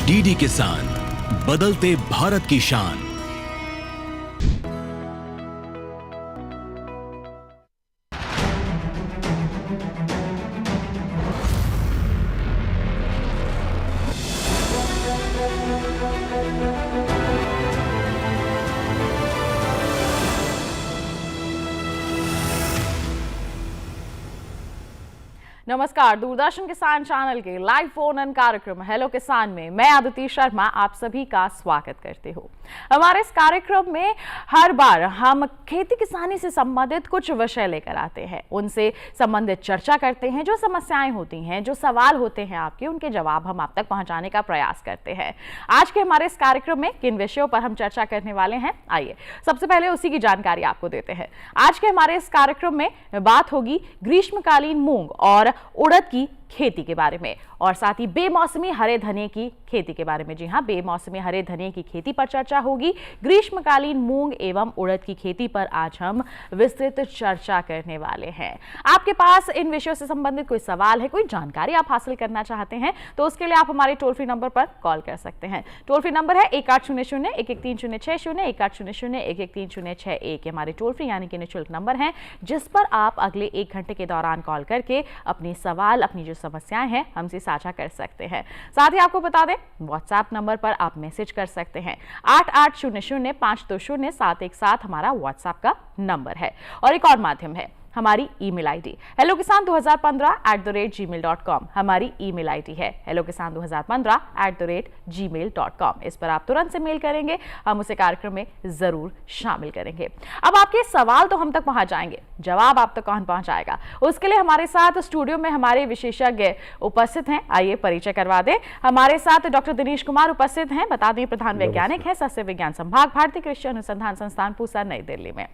DD किसान, बदलते भारत की शान। नमस्कार, दूरदर्शन किसान चैनल के लाइव फोन इन कार्यक्रम हेलो किसान में मैं अदिति शर्मा आप सभी का स्वागत करती हूँ। हमारे इस कार्यक्रम में हर बार हम खेती किसानी से संबंधित कुछ विषय लेकर आते हैं, उनसे संबंधित चर्चा करते हैं। जो समस्याएं होती हैं, जो सवाल होते हैं आपके, उनके जवाब हम आप तक पहुंचाने का प्रयास करते हैं। आज के हमारे इस कार्यक्रम में किन विषयों पर हम चर्चा करने वाले हैं, आइए सबसे पहले उसी की जानकारी आपको देते हैं। आज के हमारे इस कार्यक्रम में बात होगी ग्रीष्मकालीन मूंग और उड़द की खेती के बारे में और साथ ही बेमौसमी हरे धनिये की खेती के बारे में। जी हां, बेमौसमी हरे धनिये की खेती पर चर्चा होगी। ग्रीष्मकालीन मूंग एवं उड़द की खेती पर आज हम विस्तृत चर्चा करने वाले हैं। आपके पास इन विषयों से संबंधित कोई सवाल है, कोई जानकारी आप हासिल करना चाहते हैं तो उसके लिए आप हमारे टोल फ्री नंबर पर कॉल कर सकते हैं। टोल फ्री नंबर है 1800-113060, 1800-113061। हमारे टोल फ्री यानी कि निःशुल्क नंबर है जिस पर आप अगले 1 घंटे के दौरान कॉल करके अपने सवाल, अपनी जो समस्याएं हैं हमसे साझा कर सकते हैं। साथ ही आपको बता दें व्हाट्सएप नंबर पर आप मैसेज कर सकते हैं। 8800520717 हमारा व्हाट्सएप का नंबर है। और एक और माध्यम है हमारी ईमेल आईडी hellokisan2015@gmail.com। हमारी ईमेल आईडी है hellokisan2015@gmail.com। इस पर आप तुरंत से मेल करेंगे, हम उसे कार्यक्रम में जरूर शामिल करेंगे। अब आपके सवाल तो हम तक पहुंच जाएंगे, जवाब आप तक कौन पहुंचाएगा? उसके लिए हमारे साथ स्टूडियो में हमारे विशेषज्ञ उपस्थित हैं। आइए परिचय करवा दें। हमारे साथ डॉक्टर दिनेश कुमार उपस्थित हैं। बता दें प्रधान वैज्ञानिक है सस्य विज्ञान संभाग, भारतीय कृषि अनुसंधान संस्थान पूसा, नई दिल्ली में।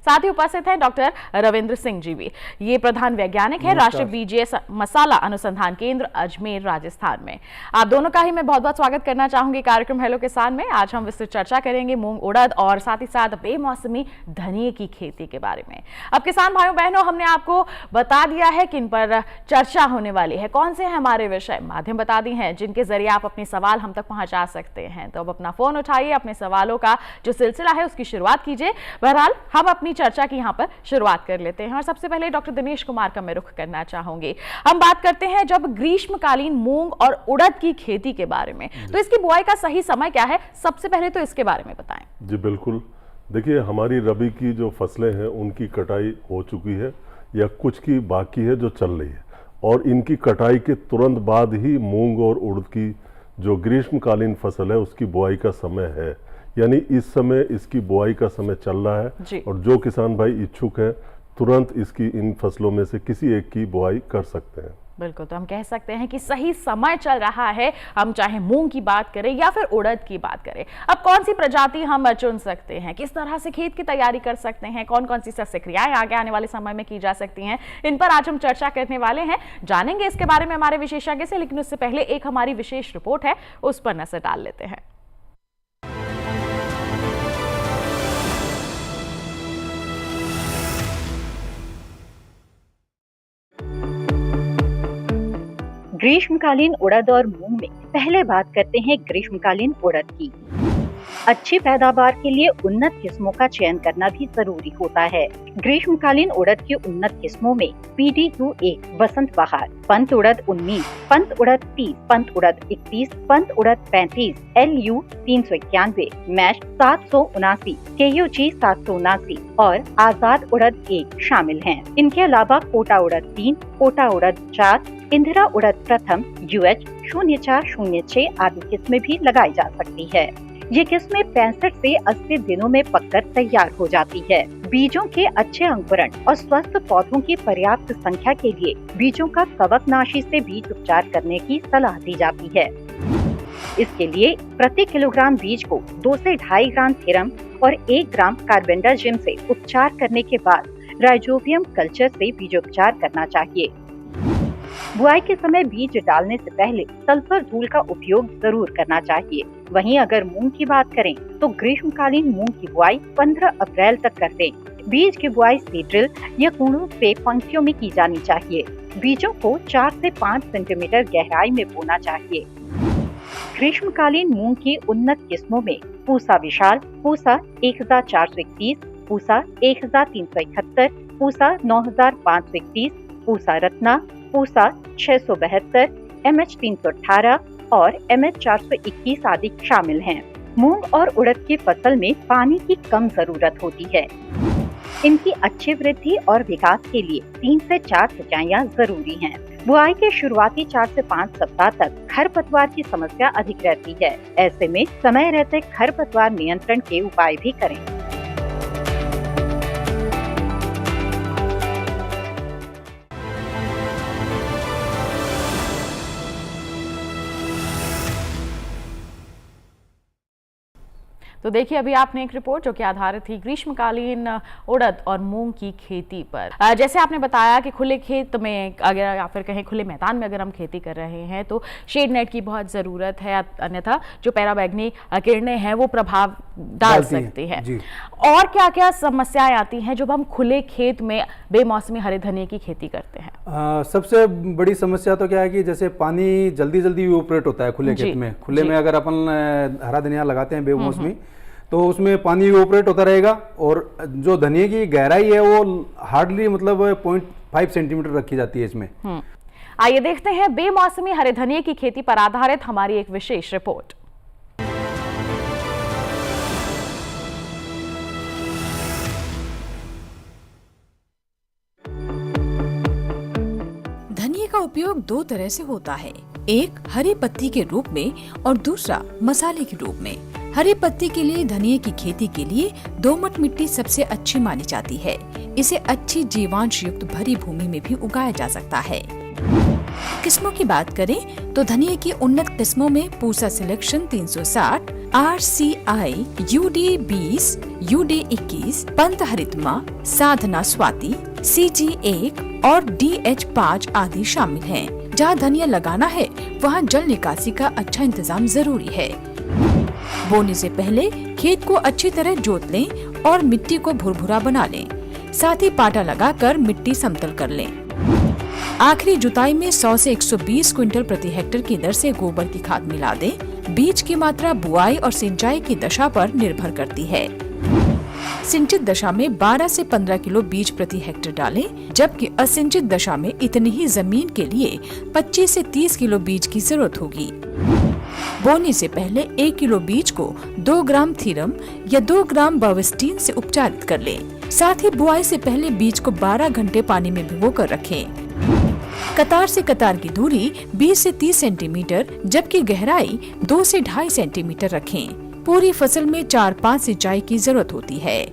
साथ ही उपस्थित हैं डॉक्टर रविंद्र सिंह जी भी, ये प्रधान वैज्ञानिक है राष्ट्रीय बीजीय मसाला अनुसंधान केंद्र अजमेर, राजस्थान में। आप दोनों का ही मैं बहुत बहुत स्वागत करना चाहूंगी कार्यक्रम हेलो किसान में। आज हम विस्तृत चर्चा करेंगे मूंग, उड़द और साथ ही साथ बेमौसमी धनिये की खेती के बारे में। अब किसान भाइयों बहनों, हमने आपको बता दिया है किन पर चर्चा होने वाली है, कौन से हैं हमारे विषय, माध्यम बता दी हैं जिनके जरिए आप अपने सवाल हम तक पहुंचा सकते हैं। तो अब अपना फोन उठाइए, अपने सवालों का जो सिलसिला है उसकी शुरुआत कीजिए। बहरहाल हम अपनी चर्चा की यहां पर शुरुआत कर लेते हैं और सबसे पहले डॉक्टर दिनेश कुमार का मैं रुख करना चाहूंगी। हम बात करते हैं जब ग्रीष्मकालीन मूंग और उड़द की खेती के बारे में, तो इसकी बुआई का सही समय क्या है? सबसे पहले तो इसके बारे में बताएं। जी बिल्कुल, देखिए हमारी रबी की जो फसलें हैं उनकी कटाई हो चुकी है या कुछ की बाकी है जो चल रही है, और इनकी कटाई के तुरंत बाद ही मूंग और उड़द की जो ग्रीष्मकालीन फसल है उसकी बुआई का समय है। यानी इस समय इसकी बुआई का समय चल रहा है और जो किसान भाई इच्छुक हैं तुरंत इसकी इन फसलों में से किसी एक की बुआई कर सकते हैं। बिल्कुल, तो हम कह सकते हैं कि सही समय चल रहा है, हम चाहे मूंग की बात करें या फिर उड़द की बात करें। अब कौन सी प्रजाति हम चुन सकते हैं, किस तरह से खेत की तैयारी कर सकते हैं, कौन कौन सी सस्य क्रियाएं आगे आने वाले समय में की जा सकती हैं, इन पर आज हम चर्चा करने वाले हैं। जानेंगे इसके बारे में हमारे विशेषज्ञ से, लेकिन उससे पहले एक हमारी विशेष रिपोर्ट है उस पर नजर डाल लेते हैं। ग्रीष्मकालीन उड़द और मूंग में पहले बात करते हैं ग्रीष्मकालीन उड़द की। अच्छी पैदावार के लिए उन्नत किस्मों का चयन करना भी जरूरी होता है। ग्रीष्मकालीन उड़द की उन्नत किस्मों में PD21 बसंत बहार, पंत उड़द 19, पंत उड़द 30, पंत उड़द 31, पंत उड़द 35, LU 391, मैश 779, KUG 779 और आजाद उड़द 1 शामिल हैं। इनके अलावा कोटा उड़द 3, कोटा उड़द 4, इंदिरा उड़द प्रथम, UH 0406 आदि किस्में भी लगाई जा सकती है। ये किस्में 65 से 80 दिनों में पककर तैयार हो जाती है। बीजों के अच्छे अंकुरण और स्वस्थ पौधों की पर्याप्त संख्या के लिए बीजों का कवकनाशी से बीज उपचार करने की सलाह दी जाती है। इसके लिए प्रति किलोग्राम बीज को 2 से 2.5 ग्राम थेरम और 1 ग्राम कार्बेंडाजिम से उपचार करने के बाद राइजोबियम कल्चर से बीजोपचार करना चाहिए। बुआई के समय बीज डालने से पहले सल्फर धूल का उपयोग जरूर करना चाहिए। वहीं अगर मूंग की बात करें तो ग्रीष्मकालीन मूंग की बुआई 15 अप्रैल तक कर दें। बीज की बुआई सीड्रिल या कूड़ों से पंक्तियों में की जानी चाहिए। बीजों को 4 से 5 सेंटीमीटर गहराई में बोना चाहिए। ग्रीष्मकालीन मूंग की उन्नत किस्मों में पूसा विशाल, पूसा 1421, पूसा 1371, पूसा 9531, पूसा रत्ना, पूसा 672, MH 318 और MH 421 आदि शामिल हैं। मूंग और उड़द की फसल में पानी की कम जरूरत होती है। इनकी अच्छी वृद्धि और विकास के लिए 3 से 4 सिंचाइयां जरूरी हैं। बुआई के शुरुआती 4 से 5 सप्ताह तक खरपतवार की समस्या अधिक रहती है। ऐसे में समय रहते खरपतवार नियंत्रण के उपाय भी करें। तो देखिए अभी आपने एक रिपोर्ट जो कि आधारित थी ग्रीष्मकालीन उड़द और मूंग की खेती पर। जैसे आपने बताया कि खुले खेत में अगर या फिर कहीं खुले मैदान में अगर हम खेती कर रहे हैं तो शेड नेट की बहुत ज़रूरत है, अन्यथा जो पैराबैंगनी किरणें हैं वो प्रभाव डाल सकती हैं। और क्या क्या समस्याएं आती हैं जब हम खुले खेत में बेमौसमी हरे धनिये की खेती करते हैं? सबसे बड़ी समस्या तो क्या है कि जैसे पानी जल्दी जल्दी इवोपरेट होता है खुले खेत में। खुले में अगर अपन हरा धनिया लगाते हैं बेमौसमी तो उसमें पानी इवोपरेट होता रहेगा और जो धनिये की गहराई है वो हार्डली मतलब 0.5 सेंटीमीटर रखी जाती है इसमें। आइए देखते हैं बेमौसमी हरे धनिये की खेती पर आधारित हमारी एक विशेष रिपोर्ट। धनिये का उपयोग 2 तरह से होता है, एक हरी पत्ती के रूप में और दूसरा मसाले के रूप में। हरी पत्ती के लिए धनिये की खेती के लिए दोमट मिट्टी सबसे अच्छी मानी जाती है। इसे अच्छी जीवांश युक्त भरी भूमि में भी उगाया जा सकता है। किस्मों की बात करें तो धनिये की उन्नत किस्मों में Pusa selection 360, RCI, UD 20, UD 21, Pant Haritma, Sadhana Swati, CG 1 और DH 5 आदि शामिल हैं। जहाँ धनिया लगाना है वहाँ जल निकासी का अच्छा इंतजाम जरूरी है। बोने से पहले खेत को अच्छी तरह जोत लें और मिट्टी को भुरभुरा बना लें। साथ ही पाटा लगाकर मिट्टी समतल कर लें। आखिरी जुताई में 100 से 120 क्विंटल प्रति हेक्टेयर की दर से गोबर की खाद मिला दें। बीज की मात्रा बुआई और सिंचाई की दशा पर निर्भर करती है। सिंचित दशा में 12 से 15 किलो बीज प्रति हेक्टेयर डालें, जबकि असिंचित दशा में इतनी ही जमीन के लिए 25 से 30 किलो बीज की जरूरत होगी। बोने से पहले 1 किलो बीज को 2 ग्राम थीरम या 2 ग्राम बविस्टीन से उपचारित कर लें। साथ ही बुआई से पहले बीज को 12 घंटे पानी में भिगो कर रखें। कतार से कतार की दूरी 20 से 30 सेंटीमीटर जबकि गहराई 2 से 2.5 सेंटीमीटर रखें। पूरी फसल में 4-5 सिंचाई की जरूरत होती है।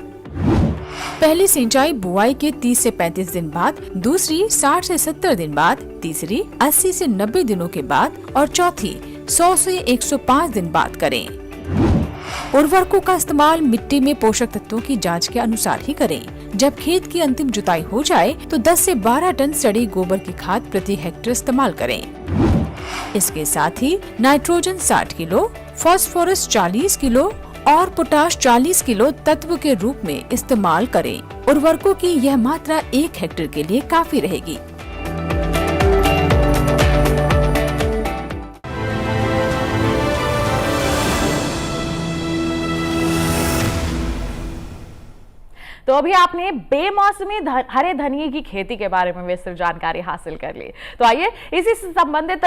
पहली सिंचाई बुआई के 30 से 35 दिन बाद, दूसरी 60 से 70 दिन बाद, तीसरी 80 से 90 दिनों के बाद और चौथी 100 से 105 दिन बाद करें। उर्वरकों का इस्तेमाल मिट्टी में पोषक तत्वों की जांच के अनुसार ही करें। जब खेत की अंतिम जुताई हो जाए तो 10 से 12 टन सड़ी गोबर की खाद प्रति हेक्टेयर इस्तेमाल करें। इसके साथ ही नाइट्रोजन 60 किलो, फास्फोरस 40 किलो और पोटाश 40 किलो तत्व के रूप में इस्तेमाल करें। उर्वरकों की यह मात्रा 1 हेक्टेयर के लिए काफी रहेगी। तो अभी आपने बेमौसमी हरे धनिये की खेती के बारे में विस्तृत जानकारी हासिल कर ली। तो आइए इसी से संबंधित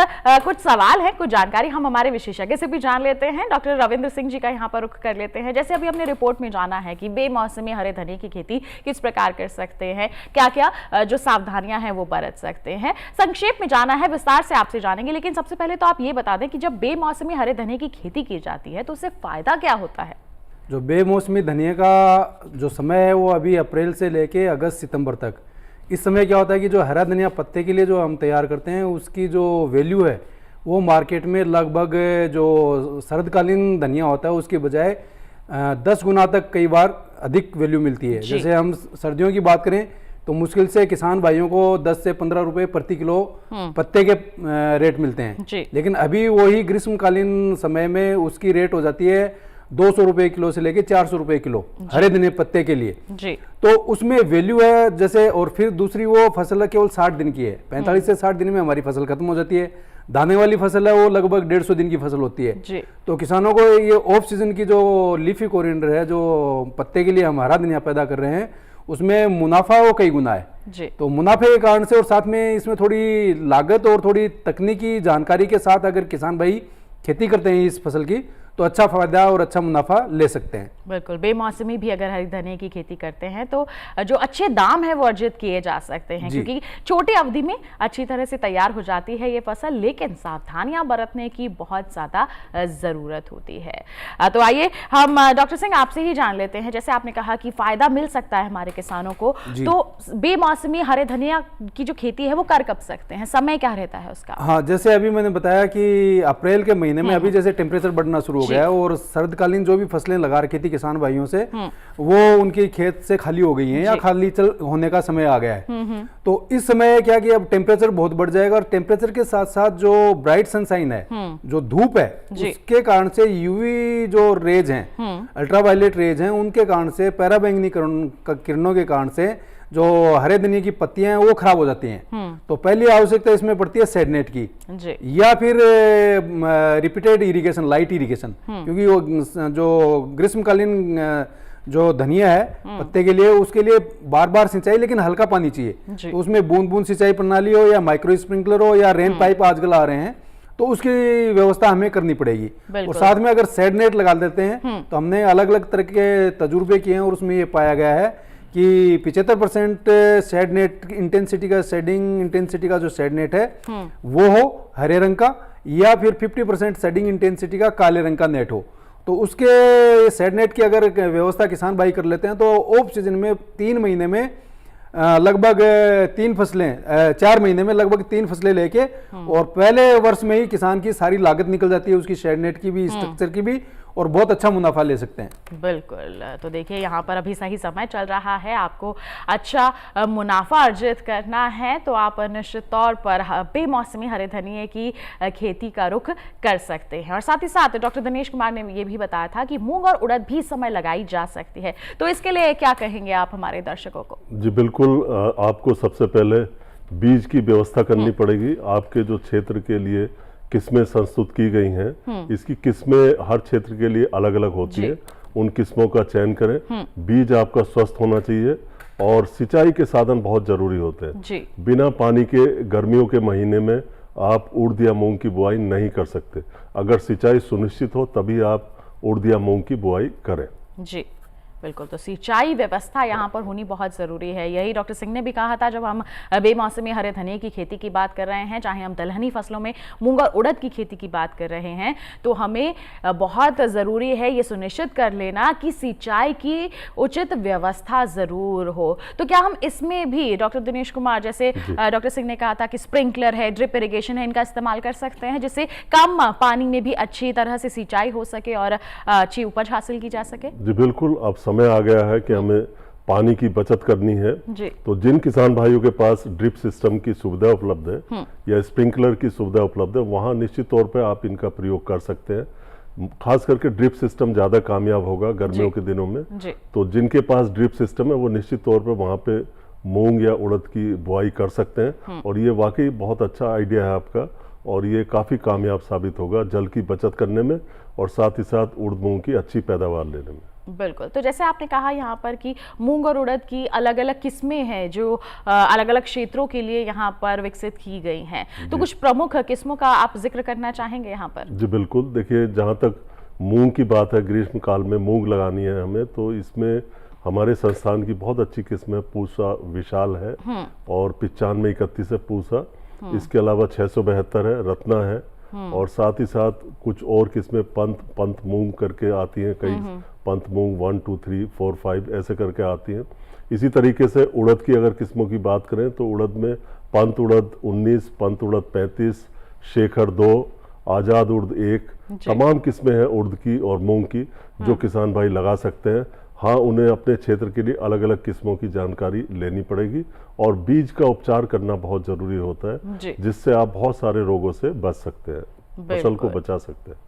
कुछ सवाल हैं, कुछ जानकारी हम हमारे विशेषज्ञ से भी जान लेते हैं। डॉक्टर रविंद्र सिंह जी का यहाँ पर रुख कर लेते हैं। जैसे अभी हमने रिपोर्ट में जाना है कि बेमौसमी हरे धनिये की खेती किस प्रकार कर सकते हैं, क्या क्या जो सावधानियां हैं वो बरत सकते हैं, संक्षेप में जाना है, विस्तार से आपसे जानेंगे। लेकिन सबसे पहले तो आप ये बता दें कि जब बेमौसमी हरे धनिये की खेती की जाती है तो उससे फायदा क्या होता है? जो बेमौसमी धनिये का जो समय है वो अभी अप्रैल से लेके अगस्त सितंबर तक। इस समय क्या होता है कि जो हरा धनिया पत्ते के लिए जो हम तैयार करते हैं उसकी जो वैल्यू है वो मार्केट में लगभग जो शरदकालीन धनिया होता है उसके बजाय 10 गुना तक कई बार अधिक वैल्यू मिलती है। जैसे हम सर्दियों की बात करें तो मुश्किल से किसान भाइयों को 10 से 15 रुपए प्रति किलो पत्ते के रेट मिलते हैं। लेकिन अभी वही ग्रीष्मकालीन समय में उसकी रेट हो जाती है 200 रुपए किलो से लेके 400 रुपए किलो हरे धनिया पत्ते के लिए जी। तो उसमें वैल्यू है जैसे। और फिर दूसरी वो फसल केवल 60 दिन की है, 45 से 60 दिन में हमारी फसल खत्म हो जाती है। दाने वाली फसल है वो लगभग 150 दिन की फसल होती है जी। तो किसानों को ये ऑफ सीजन की जो लीफी कोरिएंडर है, जो पत्ते के लिए हम हरा धनिया पैदा कर रहे हैं, उसमें मुनाफा वो कई गुना है जी। तो मुनाफे के कारण से और साथ में इसमें थोड़ी लागत और थोड़ी तकनीकी जानकारी के साथ अगर किसान भाई खेती करते हैं इस फसल की तो अच्छा फायदा और अच्छा मुनाफा ले सकते हैं। बिल्कुल, बेमौसमी भी अगर हरी धनिया की खेती करते हैं तो जो अच्छे दाम है वो अर्जित किए जा सकते हैं, क्योंकि छोटी अवधि में अच्छी तरह से तैयार हो जाती है ये फसल, लेकिन सावधानियां बरतने की बहुत ज़्यादा ज़रूरत होती है। तो आइए हम डॉक्टर सिंह आपसे ही जान लेते हैं, जैसे आपने कहा कि फ़ायदा मिल सकता है हमारे किसानों को, तो बेमौसमी हरे धनिया की जो खेती है वो कर कब सकते हैं, समय क्या रहता है उसका? हाँ, जैसे अभी मैंने बताया कि अप्रैल के महीने में अभी जैसे टेम्परेचर बढ़ना शुरू हो गया है और शरदकालीन जो भी फसलें लगा रखी थी किसान भाइयों से वो उनकी खेत से खाली हो गई हैं या खाली होने का समय आ गया है। तो इस समय क्या कि अब टेम्परेचर बहुत बढ़ जाएगा और टेम्परेचर के साथ साथ जो ब्राइट सनशाइन है, जो धूप है, उसके कारण से यूवी जो रेज हैं, अल्ट्रावायलेट रेज हैं, उनके कारण से पैराबैंगनी किरणों के कारण से जो हरे धनिया की पत्तियां हैं वो खराब हो जाती हैं। तो पहली आवश्यकता इसमें पड़ती है सेडनेट की जी। या फिर रिपीटेड इरिगेशन, लाइट इरिगेशन, क्योंकि वो जो ग्रीष्मकालीन जो धनिया है पत्ते के लिए उसके लिए बार बार सिंचाई लेकिन हल्का पानी चाहिए, तो उसमें बूंद बूंद सिंचाई प्रणाली हो या माइक्रो स्प्रिंकलर हो या रेन पाइप आजकल आ रहे हैं तो उसकी व्यवस्था हमें करनी पड़ेगी। और साथ में अगर सेड नेट लगा देते हैं तो हमने अलग अलग तरह के तजुर्बे किए हैं और उसमें ये पाया गया है कि 75% सेड नेट इंटेंसिटी का, शेडिंग इंटेंसिटी का जो सेड नेट है वो हो हरे रंग का, या फिर 50% शेडिंग इंटेंसिटी का काले रंग का नेट हो। तो उसके सेड नेट की अगर व्यवस्था किसान भाई कर लेते हैं तो ऑफ सीजन में 3 महीने में लगभग 3 फसलें, 4 महीने में लगभग 3 फसलें लेके और पहले वर्ष में ही किसान की सारी लागत निकल जाती है, उसकी शेड नेट की भी, स्ट्रक्चर की भी, और बहुत अच्छा मुनाफा ले सकते हैं। बिल्कुल, तो देखिए यहाँ पर अभी सही समय चल रहा है, आपको अच्छा मुनाफा अर्जित करना है तो आप निश्चित तौर पर बेमौसमी हरे धनिये की खेती का रुख कर सकते हैं। और साथ ही साथ डॉक्टर दिनेश कुमार ने ये भी बताया था कि मूंग और उड़द भी समय लगाई जा सकती है, तो इसके लिए क्या कहेंगे आप हमारे दर्शकों को? जी बिल्कुल, आपको सबसे पहले बीज की व्यवस्था करनी पड़ेगी। आपके जो क्षेत्र के लिए किस्में संस्तुत की गई हैं, इसकी किस्में हर क्षेत्र के लिए अलग अलग होती है, उन किस्मों का चयन करें। बीज आपका स्वस्थ होना चाहिए और सिंचाई के साधन बहुत जरूरी होते हैं। बिना पानी के गर्मियों के महीने में आप उड़द या मूंग की बुआई नहीं कर सकते। अगर सिंचाई सुनिश्चित हो तभी आप उड़द या मूंग की बुआई करें। जी बिल्कुल, तो सिंचाई व्यवस्था यहाँ पर होनी बहुत ज़रूरी है। यही डॉक्टर सिंह ने भी कहा था जब हम बेमौसमी हरे धनिये की खेती की बात कर रहे हैं, चाहे हम दलहनी फसलों में मूंग और उड़द की खेती की बात कर रहे हैं, तो हमें बहुत ज़रूरी है ये सुनिश्चित कर लेना कि सिंचाई की उचित व्यवस्था ज़रूर हो। तो क्या हम इसमें भी डॉक्टर दिनेश कुमार, जैसे डॉक्टर सिंह ने कहा था कि स्प्रिंकलर है, ड्रिप इरिगेशन है, इनका इस्तेमाल कर सकते हैं जिससे कम पानी में भी अच्छी तरह से सिंचाई हो सके और अच्छी उपज हासिल की जा सके? जी बिल्कुल, अब समय आ गया है कि हमें पानी की बचत करनी है। तो जिन किसान भाइयों के पास ड्रिप सिस्टम की सुविधा उपलब्ध है या स्प्रिंकलर की सुविधा उपलब्ध है, वहां निश्चित तौर पे आप इनका प्रयोग कर सकते हैं। खास करके ड्रिप सिस्टम ज्यादा कामयाब होगा गर्मियों के दिनों में। तो जिनके पास ड्रिप सिस्टम है वो निश्चित तौर पर वहां पे मूंग या उड़द की बुआई कर सकते हैं और ये वाकई बहुत अच्छा आइडिया है आपका और ये काफी कामयाब साबित होगा जल की बचत करने में और साथ ही साथ उड़द मूंग की अच्छी पैदावार लेने में। बिल्कुल, तो जैसे आपने कहा यहाँ पर कि मूंग और उड़द की अलग अलग किस्में हैं जो अलग अलग क्षेत्रों के लिए यहाँ पर विकसित की गई हैं, तो कुछ प्रमुख किस्मों का आप जिक्र करना चाहेंगे यहाँ पर? जी बिल्कुल, देखिए जहाँ तक मूंग की बात है, ग्रीष्म काल में मूंग लगानी है हमें, तो इसमें हमारे संस्थान की बहुत अच्छी किस्म है। पूसा विशाल है और 9531 है पूसा, इसके अलावा 672 है, रत्ना है और साथ ही साथ कुछ और किस्में पंत मूंग करके आती हैं, कई पंत मूंग 1 2 3 4 5 ऐसे करके आती हैं। इसी तरीके से उड़द की अगर किस्मों की बात करें तो उड़द में पंत उड़द 19, पंत उड़द 35, शेखर 2, आजाद उड़द 1, तमाम किस्में हैं उड़द की और मूंग की जो किसान भाई लगा सकते हैं। हाँ, उन्हें अपने क्षेत्र के लिए अलग अलग किस्मों की जानकारी लेनी पड़ेगी और बीज का उपचार करना बहुत जरूरी होता है जिससे आप बहुत सारे रोगों से बच सकते हैं, फसल को बचा सकते हैं।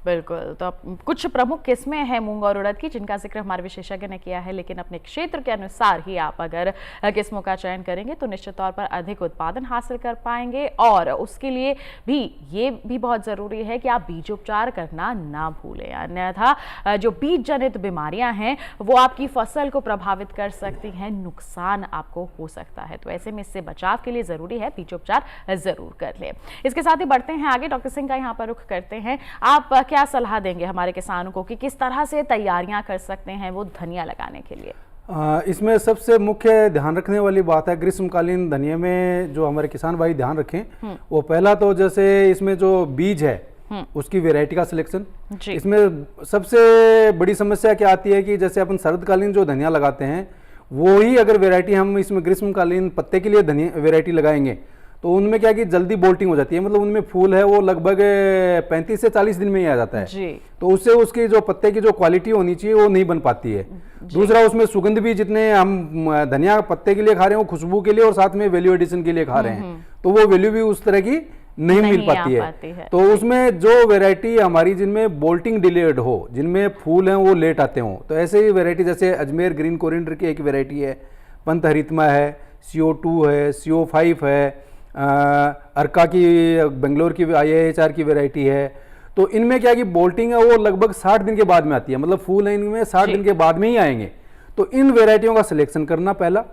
बिल्कुल। तो अब कुछ प्रमुख किस्में हैं मूंग और उड़द की जिनका जिक्र हमारे विशेषज्ञ ने किया है, लेकिन अपने क्षेत्र के अनुसार ही आप अगर किस्मों का चयन करेंगे तो निश्चित तौर पर अधिक उत्पादन हासिल कर पाएंगे। और उसके लिए भी ये भी बहुत ज़रूरी है कि आप बीजोपचार करना ना भूलें, अन्यथा जो बीज जनित बीमारियां हैं वो आपकी फसल को प्रभावित कर सकती हैं, नुकसान आपको हो सकता है। तो ऐसे में इससे बचाव के लिए ज़रूरी है बीजोपचार ज़रूर कर लें। इसके साथ ही बढ़ते हैं आगे, डॉक्टर सिंह का यहाँ पर रुख करते हैं। आप क्या सलाह देंगे हमारे किसानों को कि किस तरह से तैयारियां कर सकते हैं वो धनिया लगाने के लिए? इसमें सबसे मुख्य ध्यान रखने वाली बात है ग्रीष्मकालीन धनिया में जो हमारे किसान भाई ध्यान रखें वो पहला तो जैसे इसमें जो बीज है उसकी वैरायटी का सिलेक्शन। इसमें सबसे बड़ी समस्या क्या आती है कि जैसे अपन शरदकालीन जो धनिया लगाते हैं वो ही अगर वैरायटी हम इसमें ग्रीष्मकालीन पत्ते के लिए धनिया वैरायटी लगाएंगे तो उनमें क्या कि जल्दी बोल्टिंग हो जाती है, मतलब उनमें फूल है वो लगभग 35 से 40 दिन में ही आ जाता है जी। तो उससे उसकी जो पत्ते की जो क्वालिटी होनी चाहिए वो नहीं बन पाती है। दूसरा उसमें सुगंध भी, जितने हम धनिया पत्ते के लिए खा रहे हैं वो खुशबू के लिए और साथ में वैल्यू एडिशन के लिए खा रहे हैं, तो वो वैल्यू भी उस तरह की नहीं मिल पाती है। तो उसमें जो वैरायटी हमारी जिनमें बोल्टिंग डिलेड हो, जिनमें फूल हैं वो लेट आते हों, तो ऐसे ही वैरायटी जैसे अजमेर ग्रीन कोरिएंडर की एक वैरायटी है, पंत हरितमा है, CO2 है, CO5 है, अर्का की बेंगलोर की IIHR की वैरायटी है। तो इनमें क्या कि बोल्टिंग है वो लगभग 60 दिन के बाद में आती है, मतलब फूल है इनमें 60 दिन के बाद में ही आएंगे। तो इन वैरायटियों का सिलेक्शन करना पहला।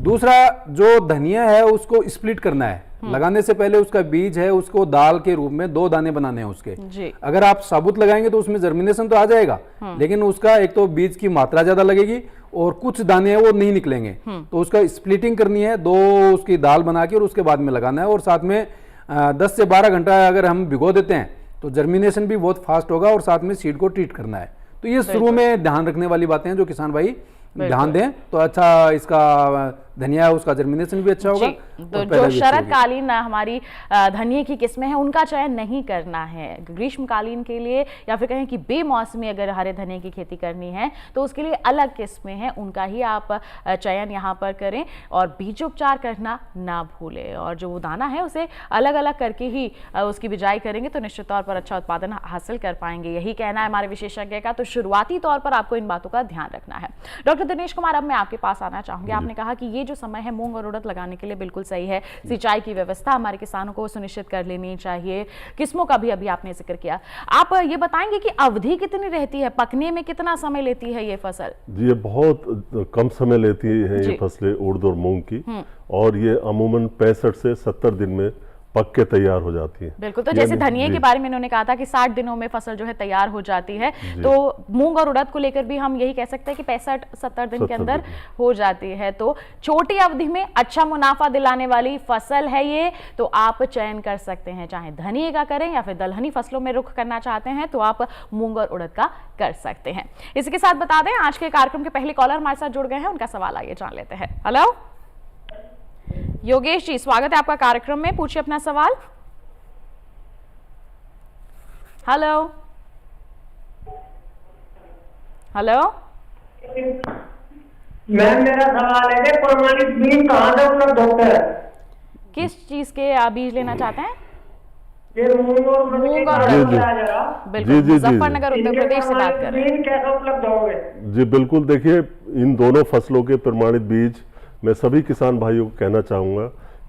दूसरा जो धनिया है उसको स्प्लिट करना है, लगाने से पहले उसका बीज है उसको दाल के रूप में 2 दाने बनाने हैं उसके जी। अगर आप साबुत लगाएंगे तो उसमें जर्मिनेशन तो आ जाएगा, लेकिन उसका एक तो बीज की मात्रा ज्यादा लगेगी और कुछ दाने हैं वो नहीं निकलेंगे। तो उसका स्प्लिटिंग करनी है, 2 उसकी दाल बना के और उसके बाद में लगाना है। और साथ में 10 से 12 घंटा अगर हम भिगो देते हैं तो जर्मिनेशन भी बहुत फास्ट होगा और साथ में सीड को ट्रीट करना है। तो ये शुरू में ध्यान रखने वाली बातें हैं जो किसान भाई ध्यान दें तो अच्छा इसका धनिया है उसका जर्मिनेशन भी अच्छा होगा। तो जो शरदकालीन हमारी धनिया की किस्में हैं उनका चयन नहीं करना है, ग्रीष्मकालीन के लिए या फिर कहें कि बेमौसमी अगर हरे धनिया की खेती करनी है तो उसके लिए अलग किस्में हैं, उनका ही आप चयन यहाँ पर करें और बीजोपचार करना ना भूलें। और जो वो दाना है उसे अलग अलग करके ही उसकी बिजाई करेंगे तो निश्चित तौर पर अच्छा उत्पादन हासिल कर पाएंगे, यही कहना है हमारे विशेषज्ञ का। तो शुरुआती तौर पर आपको इन बातों का ध्यान रखना है। डॉक्टर दिनेश कुमार, अब मैं आपके पास आना चाहूंगी। आपने कहा कि ये जो समय है मूंग और उड़द लगाने के लिए बिल्कुल सही है, सिंचाई की व्यवस्था हमारे किसानों को सुनिश्चित कर लेनी चाहिए, किस्मों का भी अभी आपने जिक्र किया। आप ये बताएंगे कि अवधि कितनी रहती है, पकने में कितना समय लेती है ये फसल? जी ये बहुत कम समय लेती है ये फसलें उड़द और मूंग की, और ये अमूमन 65 से 70 दिन में पक के तैयार हो जाती है। बिल्कुल। तो जैसे धनिया के बारे में इन्होंने कहा था कि 60 दिनों में फसल जो है तैयार हो जाती है, तो मूंग और उड़द को लेकर भी हम यही कह सकते हैं कि 65-70 दिन के अंदर हो जाती है। तो छोटी अवधि में अच्छा मुनाफा दिलाने वाली फसल है ये, तो आप चयन कर सकते हैं, चाहे धनिया का करें या फिर दलहनी फसलों में रुख करना चाहते हैं तो आप मूंग और उड़द का कर सकते हैं। इसके साथ बता दें आज के कार्यक्रम के पहले कॉलर हमारे साथ जुड़ गए हैं, उनका सवाल आइए जान लेते हैं। हेलो योगेश जी, स्वागत है आपका कार्यक्रम में, पूछिए अपना सवाल। हेलो हेलो मैम मेरा सवाल है कि प्रमाणित बीज कहाँ से उपलब्ध होते हैं? किस चीज के बीज लेना चाहते हैं? ये मूंग और बिल्कुल मुजफ्फरनगर उत्तर प्रदेश से बात कर रहे हैं। कैसे उपलब्ध होंगे? जी बिल्कुल, देखिए इन दोनों फसलों के प्रमाणित बीज मैं सभी किसान भाइयों को कहना चाहूंगा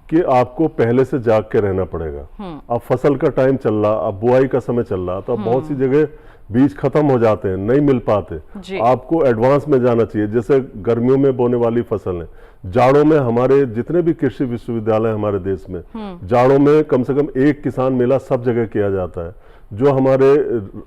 कि आपको पहले से जाग के रहना पड़ेगा। अब फसल का टाइम चल रहा, अब बुआई का समय चल रहा, तो अब बहुत सी जगह बीज खत्म हो जाते हैं, नहीं मिल पाते। आपको एडवांस में जाना चाहिए। जैसे गर्मियों में बोने वाली फसल है, जाड़ों में हमारे जितने भी कृषि विश्वविद्यालय हमारे देश में जाड़ों में कम से कम एक किसान मेला सब जगह किया जाता है। जो हमारे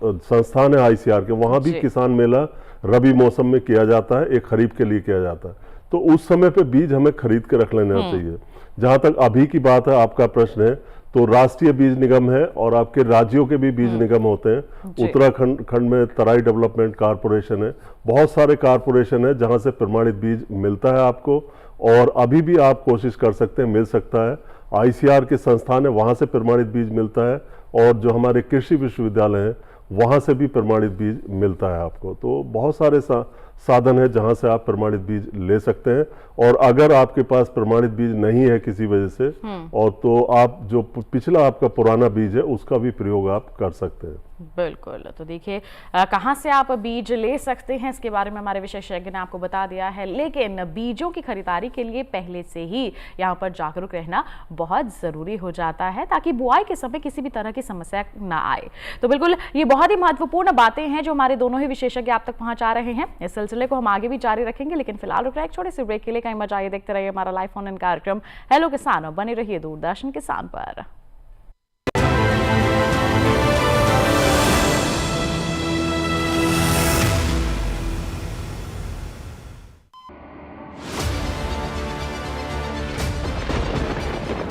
संस्थान है ICR के, वहां भी किसान मेला रबी मौसम में किया जाता है, एक खरीफ के लिए किया जाता है। तो उस समय पे बीज हमें खरीद के रख लेना चाहिए। जहां तक अभी की बात है, आपका प्रश्न है, तो राष्ट्रीय बीज निगम है और आपके राज्यों के भी बीज निगम होते हैं। उत्तराखंड में तराई डेवलपमेंट कारपोरेशन है, बहुत सारे कारपोरेशन है जहां से प्रमाणित बीज मिलता है आपको, और अभी भी आप कोशिश कर सकते हैं, मिल सकता है। ICR के संस्थान है, वहां से प्रमाणित बीज मिलता है, और जो हमारे कृषि विश्वविद्यालय हैं वहां से भी प्रमाणित बीज मिलता है आपको। तो बहुत सारे साधन है जहां से आप प्रमाणित बीज ले सकते हैं। और अगर आपके पास प्रमाणित बीज नहीं है किसी वजह से, और तो आप जो पिछला आपका पुराना बीज है उसका भी प्रयोग आप कर सकते हैं। बिल्कुल। तो देखिए कहाँ से आप बीज ले सकते हैं इसके बारे में हमारे विशेषज्ञ ने आपको बता दिया है, लेकिन बीजों की खरीदारी के लिए पहले से ही यहाँ पर जागरूक रहना बहुत ज़रूरी हो जाता है ताकि बुआई के समय किसी भी तरह की समस्या ना आए। तो बिल्कुल ये बहुत ही महत्वपूर्ण बातें हैं जो हमारे दोनों ही विशेषज्ञ आप तक पहुँचा रहे हैं। इस सिलसिले को हम आगे भी जारी रखेंगे, लेकिन फिलहाल रुक रहे एक छोटे से ब्रेक के लिए। कहीं मजा आइए देखते रहिए हमारा लाइव फोन इन कार्यक्रम हेलो किसान और बने रहिए दूरदर्शन किसान पर।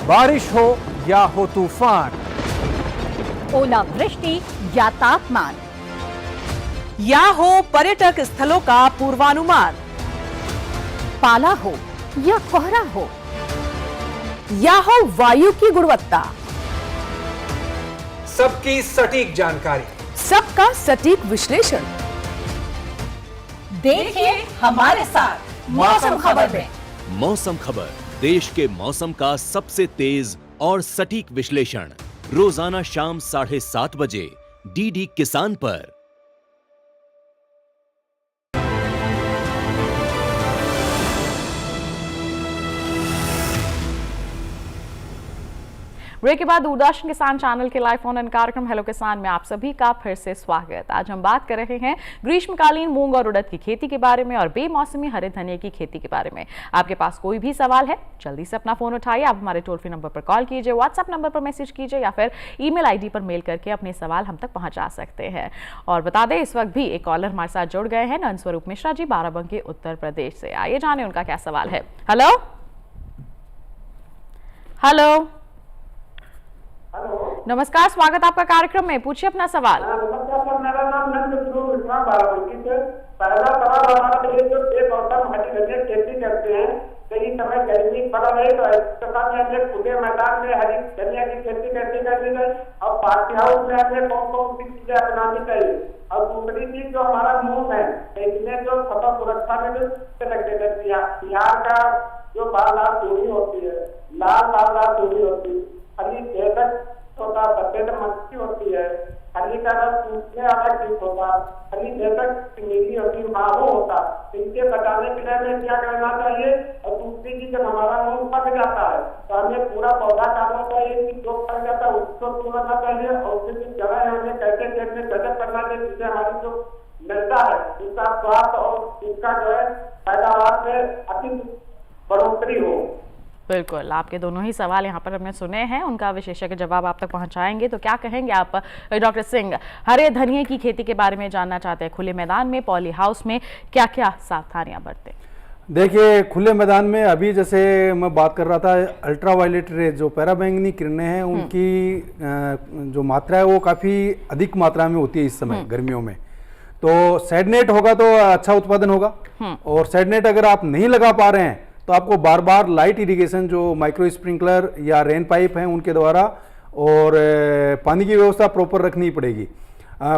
बारिश हो या हो तूफान, ओलावृष्टि या तापमान, या हो पर्यटक स्थलों का पूर्वानुमान, पाला हो या कोहरा हो, या हो वायु की गुणवत्ता, सबकी सटीक जानकारी, सबका सटीक विश्लेषण। देखिए हमारे साथ मौसम खबर में। मौसम खबर, देश के मौसम का सबसे तेज और सटीक विश्लेषण रोजाना शाम 7:30 बजे डीडी किसान पर। ब्रेक के बाद दूरदर्शन किसान चैनल के लाइव फोन इन कार्यक्रम हेलो किसान में आप सभी का फिर से स्वागत। आज हम बात कर रहे हैं ग्रीष्मकालीन मूंग और उड़द की खेती के बारे में और बेमौसमी हरे धनिया की खेती के बारे में। आपके पास कोई भी सवाल है जल्दी से अपना फोन उठाइए, आप हमारे टोल फ्री नंबर पर कॉल कीजिए, व्हाट्सएप नंबर पर मैसेज कीजिए या फिर ईमेल आईडी पर मेल करके अपने सवाल हम तक पहुंचा सकते हैं। और बता दें इस वक्त भी एक कॉलर हमारे साथ जुड़ गए हैं, नंद स्वरूप मिश्रा जी बाराबंकी उत्तर प्रदेश से। आइए जाने उनका क्या सवाल है। हेलो हेलो नमस्कार, स्वागत आपका कार्यक्रम में, पूछिए अपना सवाल। नमस्कार सर, मेरा नाम नंद स्वरूप मिश्रा बाराबंकी से। पहला सवाल हमारा ये जो बेमौसम हरी धनिया खेती करते हैं, कई समय गर्मी पड़ रही तो हमें खुले मैदान में हरी धनिया की खेती कैसे करनी चाहिए और पार्टी हाउस में हमें कौन कौन सी चीजें अपनानी चाहिए। और दूसरी चीज जो हमारा मूंग है, इसमें जो फसल सुरक्षा में जो लगते हैं, बिहार का जो लाल तोड़ी होती है, लाल तोड़ी होती है, हरी बेहतर होता, सफेद मक्खी होती है, हरी का रस सूखने वाला ठीक होता, हरी बेहतर नीली होती, माहो होता। इनके बचाने के लिए हमें क्या करना चाहिए। और दूसरी चीज जब हमारा मूंग पक जाता है तो हमें पूरा पौधा काटना चाहिए कि जो पक जाता है उसको तोड़ना चाहिए और उसकी जो जड़ है हमें कैसे कैसे गजब करना चाहिए जिससे हमारी जो मृदा है उसका स्वास्थ्य और उसका जो है पैदावार में अधिक बढ़ोतरी हो। बिल्कुल, आपके दोनों ही सवाल यहाँ पर हमने सुने हैं, उनका विशेषज्ञ जवाब आप तक पहुँचाएंगे। तो क्या कहेंगे आप डॉक्टर सिंह, हरे धनिये की खेती के बारे में जानना चाहते हैं। खुले मैदान में, पॉली हाउस में क्या क्या सावधानियां बरतें? देखिए खुले मैदान में अभी जैसे मैं बात कर रहा था, अल्ट्रावायलेट रेज जो पैराबैंगनी किरणें हैं उनकी जो मात्रा है वो काफ़ी अधिक मात्रा में होती है इस समय गर्मियों में। तो सेडनेट होगा तो अच्छा उत्पादन होगा, और सेडनेट अगर आप नहीं लगा पा रहे हैं तो आपको बार बार लाइट इरिगेशन जो माइक्रो स्प्रिंकलर या रेन पाइप हैं उनके द्वारा और पानी की व्यवस्था प्रॉपर रखनी पड़ेगी।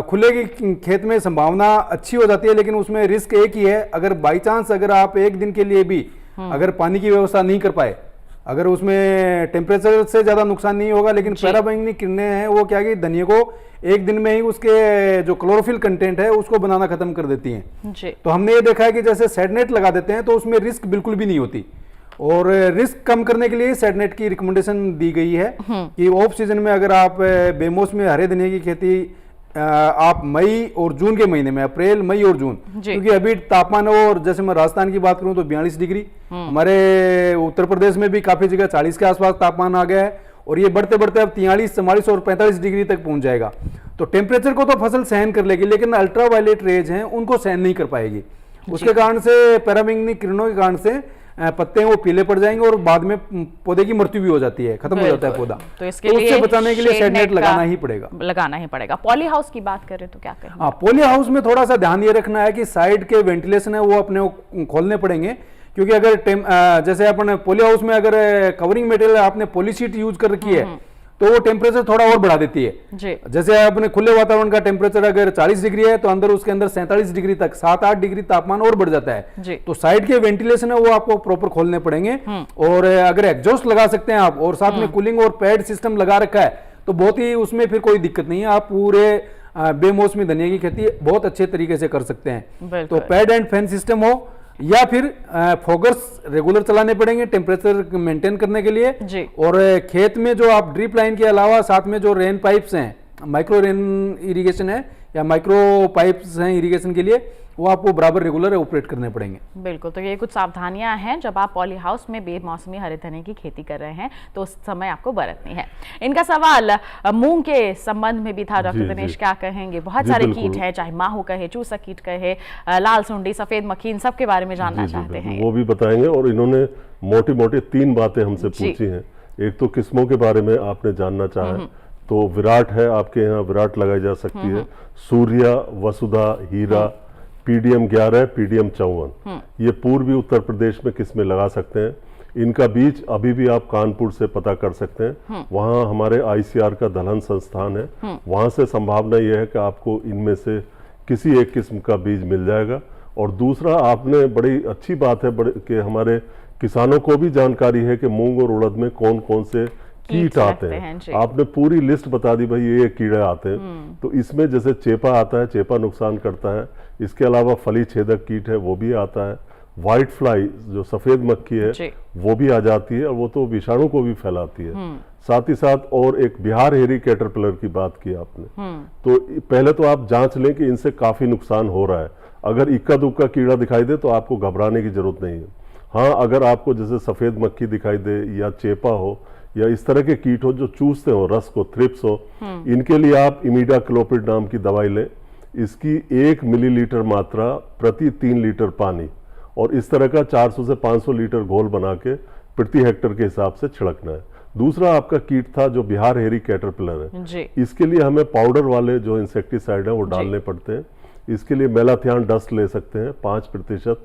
खुले की खेत में संभावना अच्छी हो जाती है, लेकिन उसमें रिस्क एक ही है, अगर बाई चांस अगर आप एक दिन के लिए भी अगर पानी की व्यवस्था नहीं कर पाए, अगर उसमें टेम्परेचर से ज़्यादा नुकसान नहीं होगा, लेकिन पैराबैंगनी किरणें हैं वो क्या कि धनिया को एक दिन में ही उसके जो क्लोरोफिल कंटेंट है उसको बनाना खत्म कर देती हैं। तो हमने ये देखा है कि जैसे सेडनेट लगा देते हैं तो उसमें रिस्क बिल्कुल भी नहीं होती, और रिस्क कम करने के लिए सेडनेट की रिकमेंडेशन दी गई है कि ऑफ सीजन में अगर आप बेमौसमी हरे धनिया की खेती आप मई और जून के महीने में, अप्रैल मई और जून, क्योंकि अभी तापमान और जैसे मैं राजस्थान की बात करूं तो 42 डिग्री, हमारे उत्तर प्रदेश में भी काफी जगह 40 के आसपास तापमान आ गया है, और ये बढ़ते बढ़ते अब 43, 44 और 45 डिग्री तक पहुंच जाएगा। तो टेम्परेचर को तो फसल सहन कर लेगी, लेकिन अल्ट्रावायलेट रेज हैं उनको सहन नहीं कर पाएगी। उसके कारण से पैराबैंगनी किरणों के कारण से पत्ते वो पीले पड़ जाएंगे और बाद में पौधे की मृत्यु भी हो जाती है, खत्म हो जाता है पौधा। तो इसके लिए उससे बचाने के लिए सेडनेट लगाना ही पड़ेगा। पॉली हाउस की बात करें तो क्या करें? हाँ, पॉली हाउस में थोड़ा सा ध्यान ये रखना है कि साइड के वेंटिलेशन है वो अपने खोलने पड़ेंगे, क्योंकि अगर जैसे अपन पॉली हाउस में अगर कवरिंग मटेरियल आपने पॉलीशीट यूज कर रखी है तो वो टेम्परेचर थोड़ा और बढ़ा देती है। जैसे अपने खुले वातावरण का टेम्परेचर अगर 40 डिग्री है तो अंदर उसके अंदर 47 डिग्री तक 7-8 डिग्री तापमान और बढ़ जाता है। तो साइड के वेंटिलेशन है वो आपको प्रॉपर खोलने पड़ेंगे, और अगर एग्जॉस्ट लगा सकते हैं आप और साथ में कूलिंग और पैड सिस्टम लगा रखा है तो बहुत ही उसमें फिर कोई दिक्कत नहीं है। आप पूरे बेमौसमी धनिया की खेती बहुत अच्छे तरीके से कर सकते हैं। बिल्कुल। तो पैड एंड फैन सिस्टम हो या फिर फोगर्स रेगुलर चलाने पड़ेंगे टेम्परेचर मेंटेन करने के लिए जी। और खेत में जो आप ड्रिप लाइन के अलावा साथ में जो रेन पाइप्स हैं, माइक्रो रेन इरिगेशन है या माइक्रो पाइप्स हैं इरिगेशन के लिए, वो आपको बराबर रेगुलर ऑपरेट करने पड़ेंगे। बिल्कुल, तो ये कुछ सावधानियां हैं जब आप पॉली हाउस में बेमौसमी हरे धनिया की खेती कर रहे हैं तो उस समय आपको बरतनी है। इनका सवाल मूंग के संबंध में भी था, डॉक्टर दिनेश क्या कहेंगे? बहुत सारे कीट हैं, चाहे माहू कहे, चूसा कीट कहे, लाल सुंडी, सफेद मक्खी, इन सब के बारे में जानना चाहते हैं। वो भी बताएंगे और इन्होंने मोटी मोटी 3 बातें हमसे पूछी हैं। एक तो किस्मों के बारे में आपने जानना चाहा, तो विराट है आपके यहाँ, विराट लगाई जा सकती है, सूर्या, वसुधा, हीरा, पीडीएम 11, पीडीएम 54, ये पूर्वी उत्तर प्रदेश में किस्में लगा सकते हैं। इनका बीज अभी भी आप कानपुर से पता कर सकते हैं, वहाँ हमारे आईसीआर का दलहन संस्थान है, वहाँ से संभावना यह है कि आपको इनमें से किसी एक किस्म का बीज मिल जाएगा। और दूसरा, आपने बड़ी अच्छी बात है कि हमारे किसानों को भी जानकारी है कि मूंग और उड़द में कौन कौन से कीट आते हैं। आपने पूरी लिस्ट बता दी, भाई ये कीड़े आते हैं। तो इसमें जैसे चेपा आता है, चेपा नुकसान करता है। इसके अलावा फली छेदक कीट है, वो भी आता है। व्हाइट फ्लाई जो सफेद मक्खी है वो भी आ जाती है और वो तो विषाणु को भी फैलाती है। साथ ही साथ और एक बिहार हेरी कैटरपिलर की बात की आपने, तो पहले तो आप जांच लें कि इनसे काफी नुकसान हो रहा है। अगर इक्का दुक्का कीड़ा दिखाई दे तो आपको घबराने की जरूरत नहीं है। हाँ, अगर आपको जैसे सफेद मक्खी दिखाई दे या चेपा हो या इस तरह के कीट हो जो चूसते हो रस को, थ्रिप्स हो, इनके लिए आप इमिडाक्लोपिड नाम की दवाई लें। इसकी 1 मिलीलीटर मात्रा प्रति 3 लीटर पानी और इस तरह का 400 से 500 लीटर घोल बना के प्रति हेक्टर के हिसाब से छिड़कना है। दूसरा आपका कीट था जो बिहार हेरी कैटरपिलर है, इसके लिए हमें पाउडर वाले जो इंसेक्टिसाइड है वो डालने पड़ते हैं। इसके लिए मेलाथियान डस्ट ले सकते हैं 5%,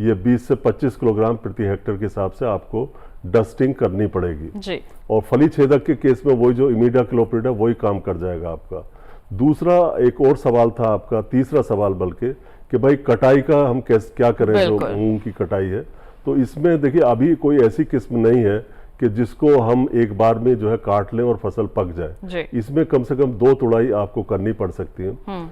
ये 20 से 25 किलोग्राम प्रति हेक्टर के हिसाब से आपको डस्टिंग करनी पड़ेगी जी। और फली छेदक के केस में वही जो इमिडाक्लोपिड है वही काम कर जाएगा आपका। दूसरा एक और सवाल था आपका, तीसरा सवाल बल्कि, कि भाई कटाई का हम क्या करें जो मूंग की कटाई है। तो इसमें देखिए अभी कोई ऐसी किस्म नहीं है कि जिसको हम एक बार में जो है काट लें और फसल पक जाए। इसमें कम से कम 2 तुड़ाई आपको करनी पड़ सकती है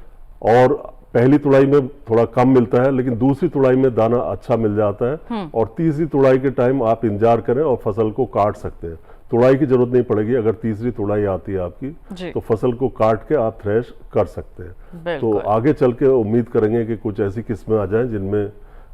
और पहली तुड़ाई में थोड़ा कम मिलता है लेकिन दूसरी तुड़ाई में दाना अच्छा मिल जाता है और तीसरी तुड़ाई के टाइम आप इंतजार करें और फसल को काट सकते हैं। तुड़ाई की जरूरत नहीं पड़ेगी, अगर तीसरी तुड़ाई आती है आपकी तो फसल को काट के आप थ्रेश कर सकते हैं। तो आगे चल के उम्मीद करेंगे कि कुछ ऐसी किस्में आ जाएं जिनमें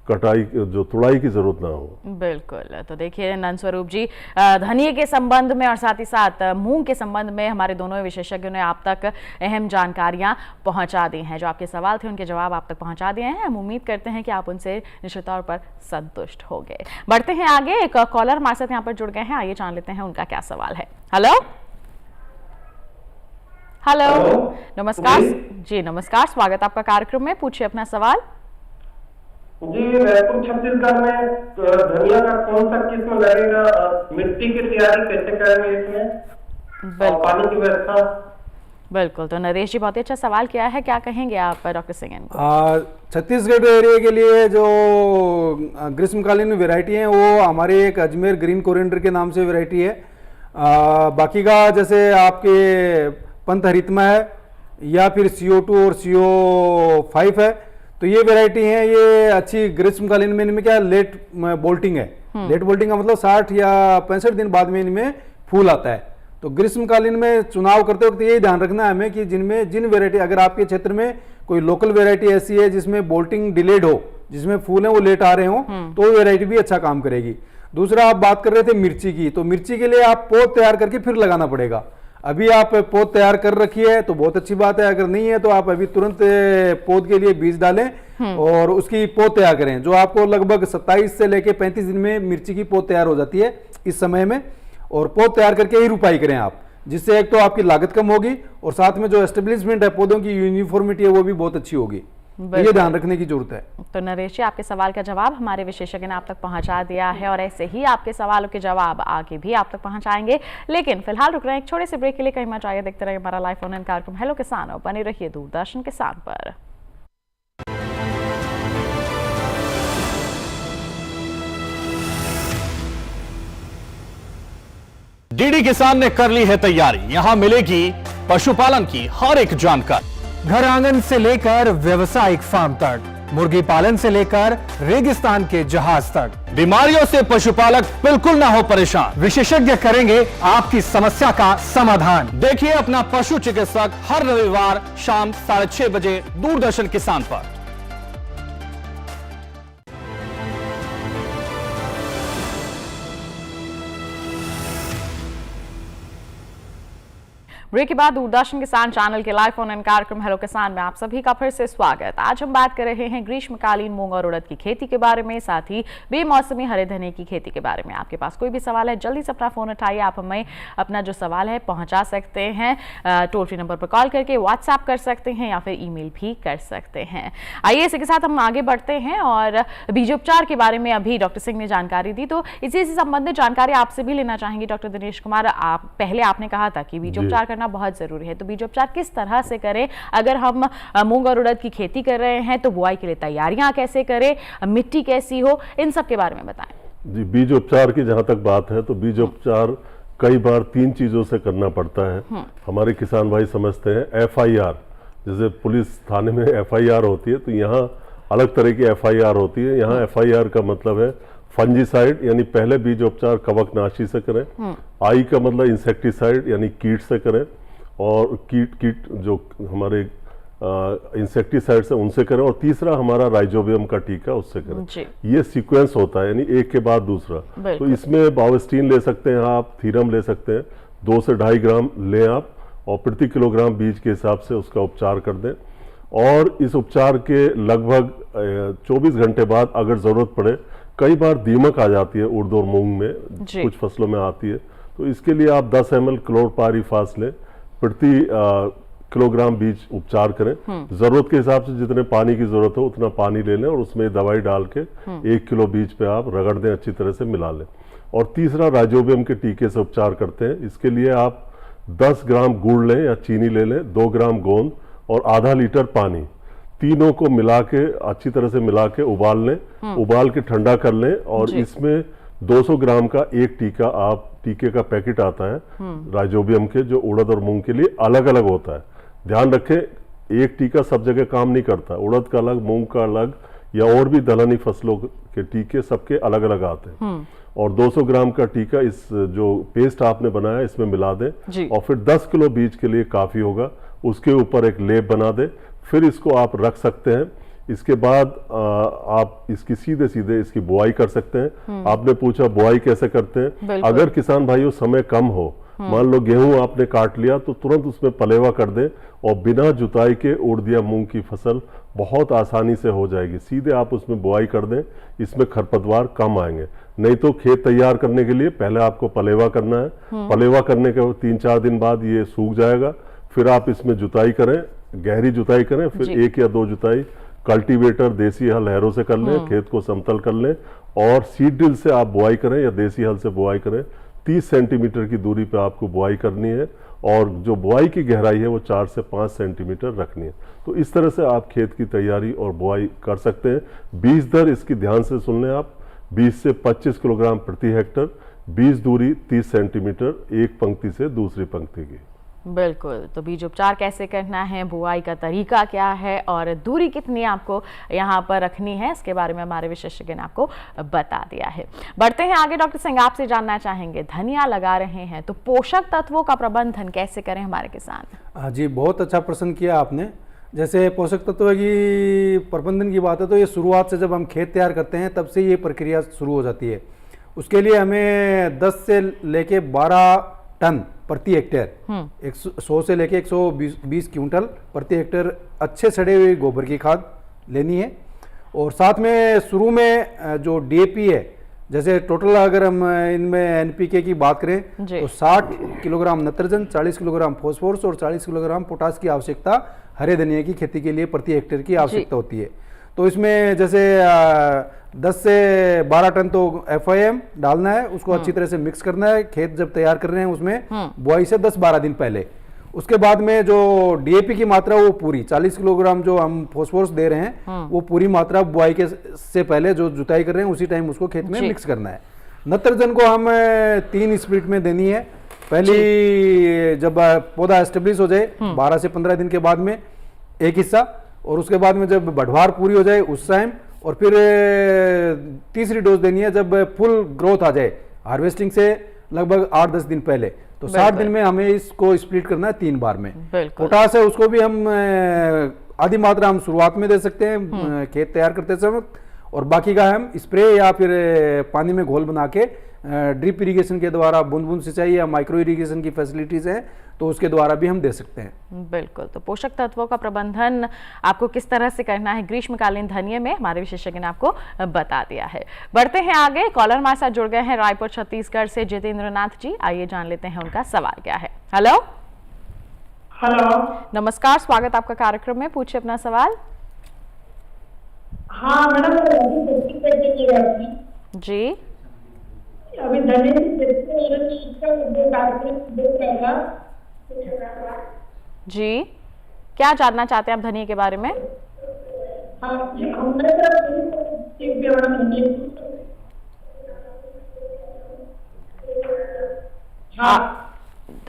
कटाई जो तुड़ाई की जरूरत ना हो। बिल्कुल, तो देखिए नंद स्वरूप जी, धनिये के संबंध में और साथ ही साथ मूंग के संबंध में हमारे दोनों विशेषज्ञों ने आप तक अहम जानकारियां पहुंचा दी हैं। जो आपके सवाल थे उनके जवाब आप तक पहुंचा दिए हैं। हम उम्मीद करते हैं कि आप उनसे निश्चित तौर पर संतुष्ट हो गए। बढ़ते हैं आगे, एक कॉलर हमारे साथ यहाँ पर जुड़ गए हैं, आइए जान लेते हैं उनका क्या सवाल है। हेलो हेलो, नमस्कार जी। नमस्कार, स्वागत आपका कार्यक्रम में, पूछिए अपना सवाल। जी, रायपुर छत्तीसगढ़ में धनिया का कौन सा किस्म लगेगा, मिट्टी की तैयारी कैसे करेंगे इसमें, और पानी की व्यवस्था? बिल्कुल, तो नरेश जी बहुत ही अच्छा सवाल किया है, क्या कहेंगे आप डॉक्टर सिंह इनको? छत्तीसगढ़ एरिया के लिए जो ग्रीष्मकालीन वैरायटी है वो हमारे एक अजमेर ग्रीन कोरिएंडर के नाम से वैरायटी है। बाकी का जैसे आपके पंथ हरितमा है या फिर CO2 और CO5 है, तो ये वैरायटी है, ये अच्छी ग्रीष्मकालीन में इनमें क्या लेट बोल्टिंग है। लेट बोल्टिंग का मतलब 60 या 65 दिन बाद में इनमें फूल आता है। तो ग्रीष्मकालीन में चुनाव करते वक्त यही ध्यान रखना है हमें कि जिन वैरायटी, अगर आपके क्षेत्र में कोई लोकल वैरायटी ऐसी है जिसमें बोल्टिंग डिलेड हो, जिसमें फूल है वो लेट आ रहे हो, तो वो वैरायटी भी अच्छा काम करेगी। दूसरा आप बात कर रहे थे मिर्ची की, तो मिर्ची के लिए आप पौध तैयार करके फिर लगाना पड़ेगा। अभी आप पौध तैयार कर रखी है तो बहुत अच्छी बात है, अगर नहीं है तो आप अभी तुरंत पौध के लिए बीज डालें और उसकी पौध तैयार करें, जो आपको लगभग 27 से लेके 35 दिन में मिर्ची की पौध तैयार हो जाती है इस समय में। और पौध तैयार करके ही रुपाई करें आप, जिससे एक तो आपकी लागत कम होगी और साथ में जो एस्टेब्लिशमेंट है, पौधों की यूनिफॉर्मिटी है, वो भी बहुत अच्छी होगी। ये ध्यान रखने की जरूरत है। तो नरेश जी, आपके सवाल का जवाब हमारे विशेषज्ञ ने आप तक पहुंचा दिया है और ऐसे ही आपके सवालों के जवाब आगे भी आप तक पहुंचाएंगे। लेकिन फिलहाल रुक रहे हैं एक छोटे से ब्रेक के लिए, कहीं मत जाइए, देखते रहिए हमारा लाइव फोन इन कार्यक्रम हेलो किसान, और बने रहिए दूरदर्शन किसान पर। डीडी किसान ने कर ली है तैयारी, यहां मिलेगी पशुपालन की हर एक जानकारी। घर आंगन से लेकर व्यावसायिक फार्म तक, मुर्गी पालन से लेकर रेगिस्तान के जहाज तक, बीमारियों से पशुपालक बिल्कुल ना हो परेशान। विशेषज्ञ करेंगे आपकी समस्या का समाधान। देखिए अपना पशु चिकित्सक हर रविवार शाम 6:30 बजे दूरदर्शन किसान पर। ब्रेक के बाद दूरदर्शन किसान चैनल के लाइव फोन इन कार्यक्रम हेलो किसान में आप सभी का फिर से स्वागत। आज हम बात कर रहे हैं ग्रीष्मकालीन मूंग और उड़द की खेती के बारे में, साथ ही बेमौसमी हरे धनिये की खेती के बारे में। आपके पास कोई भी सवाल है जल्दी से अपना फोन उठाइए, आप हमें अपना जो सवाल है पहुंचा सकते हैं, टोल फ्री नंबर पर कॉल करके, व्हाट्सएप कर सकते हैं या फिर ईमेल भी कर सकते हैं। आइए इसी के साथ हम आगे बढ़ते हैं और बीजोपचार के बारे में अभी डॉक्टर सिंह ने जानकारी दी, तो इसी से संबंधित जानकारी आपसे भी लेना चाहेंगे डॉक्टर दिनेश कुमार। आप पहले आपने कहा था कि बीजोपचार बहुत जरूरी है, तो बीजोपचार किस तरह से करें? अगर हम मूंग और उड़द की खेती कर रहे हैं तो बुआई के लिए तैयारियां कैसे करें, मिट्टी कैसी हो, इन सब के बारे में बताएं। जी, बीजोपचार की जहां तक बात है तो बीजोपचार कई बार 3 चीजों से करना पड़ता है। हमारे किसान भाई समझते हैं FIR, जैसे पुलिस थाने में FIR होती है तो यहाँ अलग तरह की FIR होती है। यहाँ FIR का मतलब है फंजीसाइड, यानी पहले बीजोपचार कवकनाशी से करें। आई का मतलब इंसेक्टिसाइड, यानी कीट से करें, और कीट जो हमारे इंसेक्टिसाइड से उनसे करें, और तीसरा हमारा राइजोबियम का टीका उससे करें। ये सीक्वेंस होता है, यानी एक के बाद दूसरा। तो इसमें बाविस्टीन ले सकते हैं आप, थीरम ले सकते हैं, 2 से 2.5 ग्राम लें आप, और प्रति किलोग्राम बीज के हिसाब से उसका उपचार कर दें। और इस उपचार के लगभग 24 घंटे बाद अगर जरूरत पड़े, कई बार दीमक आ जाती है उड़द और मूंग में, कुछ फसलों में आती है, तो इसके लिए आप 10 ml क्लोरपायरिफास लें, प्रति किलोग्राम बीज उपचार करें। जरूरत के हिसाब से जितने पानी की जरूरत हो उतना पानी ले लें, और उसमें दवाई डाल के 1 किलो बीज पे आप रगड़ दें, अच्छी तरह से मिला लें। और तीसरा राइजोबियम के टीके से उपचार करते हैं। इसके लिए आप 10 ग्राम गुड़ लें या चीनी ले लें, 2 ग्राम गोंद और आधा लीटर पानी, तीनों को मिला के अच्छी तरह से मिला के उबाल लें, उबाल के ठंडा कर लें, और इसमें 200 ग्राम का एक टीका, आप टीके का पैकेट आता है राइजोबियम के, जो उड़द और मूंग के लिए अलग अलग होता है। ध्यान रखें, एक टीका सब जगह काम नहीं करता, उड़द का अलग, मूंग का अलग, या और भी दलहनी फसलों के टीके सबके अलग अलग आते हैं। और 200 ग्राम का टीका इस जो पेस्ट आपने बनाया इसमें मिला दें, और फिर 10 किलो बीज के लिए काफी होगा। उसके ऊपर एक लेप बना दें, फिर इसको आप रख सकते हैं। इसके बाद आप इसकी सीधे सीधे इसकी बुआई कर सकते हैं। आपने पूछा बुआई कैसे करते हैं। अगर किसान भाइयों समय कम हो, मान लो गेहूं आपने काट लिया, तो तुरंत उसमें पलेवा कर दें, और बिना जुताई के उड़द या मूंग की फसल बहुत आसानी से हो जाएगी। सीधे आप उसमें बुआई कर दें, इसमें खरपतवार कम आएंगे। नहीं तो खेत तैयार करने के लिए पहले आपको पलेवा करना है। पलेवा करने के 3-4 दिन बाद ये सूख जाएगा, फिर आप इसमें जुताई करें, गहरी जुताई करें, फिर 1 या 2 जुताई कल्टीवेटर देसी हल हैरों से कर लें, खेत को समतल कर लें, और सीड ड्रिल से आप बुआई करें या देसी हल से बुआई करें। 30 सेंटीमीटर की दूरी पे आपको बुआई करनी है, और जो बुआई की गहराई है वो 4 से 5 सेंटीमीटर रखनी है। तो इस तरह से आप खेत की तैयारी और बुआई कर सकते हैं। बीज दर इसकी ध्यान से सुन लें आप, 20 से 25 किलोग्राम प्रति हेक्टर, बीज दूरी 30 सेंटीमीटर एक पंक्ति से दूसरी पंक्ति की। बिल्कुल, तो बीज उपचार कैसे करना है, बुआई का तरीका क्या है, और दूरी कितनी आपको यहाँ पर रखनी है, इसके बारे में हमारे विशेषज्ञ ने आपको बता दिया है। बढ़ते हैं आगे। डॉक्टर सिंह, आपसे जानना चाहेंगे, धनिया लगा रहे हैं तो पोषक तत्वों का प्रबंधन कैसे करें हमारे किसान? जी, बहुत अच्छा प्रश्न किया आपने। जैसे पोषक तत्वों की प्रबंधन की बात है तो ये शुरुआत से जब हम खेत तैयार करते हैं तब से ये प्रक्रिया शुरू हो जाती है। उसके लिए हमें 10 से लेके 12 टन प्रति हेक्टेयर, 100 से लेके 120 क्विंटल प्रति हेक्टेयर अच्छे सड़े हुए गोबर की खाद लेनी है। और साथ में शुरू में जो DAP है, जैसे टोटल अगर हम इनमें NPK की बात करें तो 60 किलोग्राम नाइट्रोजन, 40 किलोग्राम फॉस्फोरस और 40 किलोग्राम पोटास की आवश्यकता हरे धनिया की खेती के लिए प्रति हेक्टेयर की आवश्यकता होती है। तो इसमें जैसे 10 से 12 टन तो FIM डालना है, उसको अच्छी तरह से मिक्स करना है। खेत जब तैयार कर रहे हैं उसमें बुआई से 10-12 दिन पहले, उसके बाद में जो DAP की मात्रा वो पूरी 40 किलोग्राम जो हम फॉस्फोरस दे रहे हैं वो पूरी मात्रा बुआई के से पहले जो जुताई कर रहे हैं उसी टाइम उसको खेत में मिक्स करना है। नाइट्रोजन को हम 3 स्प्लिट में देनी है। पहली जब पौधा एस्टेब्लिश हो जाए 12 से 15 दिन के बाद में एक हिस्सा, और उसके बाद में जब बढ़वार पूरी हो जाए उस टाइम, और फिर तीसरी डोज देनी है जब फुल ग्रोथ आ जाए, हार्वेस्टिंग से लगभग 8-10 दिन पहले। तो 60 दिन में हमें इसको स्प्लिट करना है 3 बार में। पोटास है उसको भी हम आधी मात्रा हम शुरुआत में दे सकते हैं खेत तैयार करते समय, और बाकी का हम स्प्रे या फिर पानी में घोल बना के ड्रिप इरिगेशन के द्वारा, बूंद बूंद सिंचाई या माइक्रो इरिगेशन की फैसिलिटीज हैं तो उसके द्वारा भी हम दे सकते हैं। बिल्कुल। तो पोषक तत्वों का प्रबंधन आपको किस तरह से करना है ग्रीष्मकालीन धनिये में, हमारे विशेषज्ञ ने आपको बता दिया है। बढ़ते हैं आगे, कॉलर हमारे साथ जुड़ गए हैं रायपुर छत्तीसगढ़ से जितेंद्र नाथ जी। आइए जान लेते हैं उनका सवाल क्या है। हेलो नमस्कार, स्वागत आपका कार्यक्रम में, पूछिए अपना सवाल। हाँ मैडम, जी अभी जी, क्या जानना चाहते हैं आप धनिये के बारे में?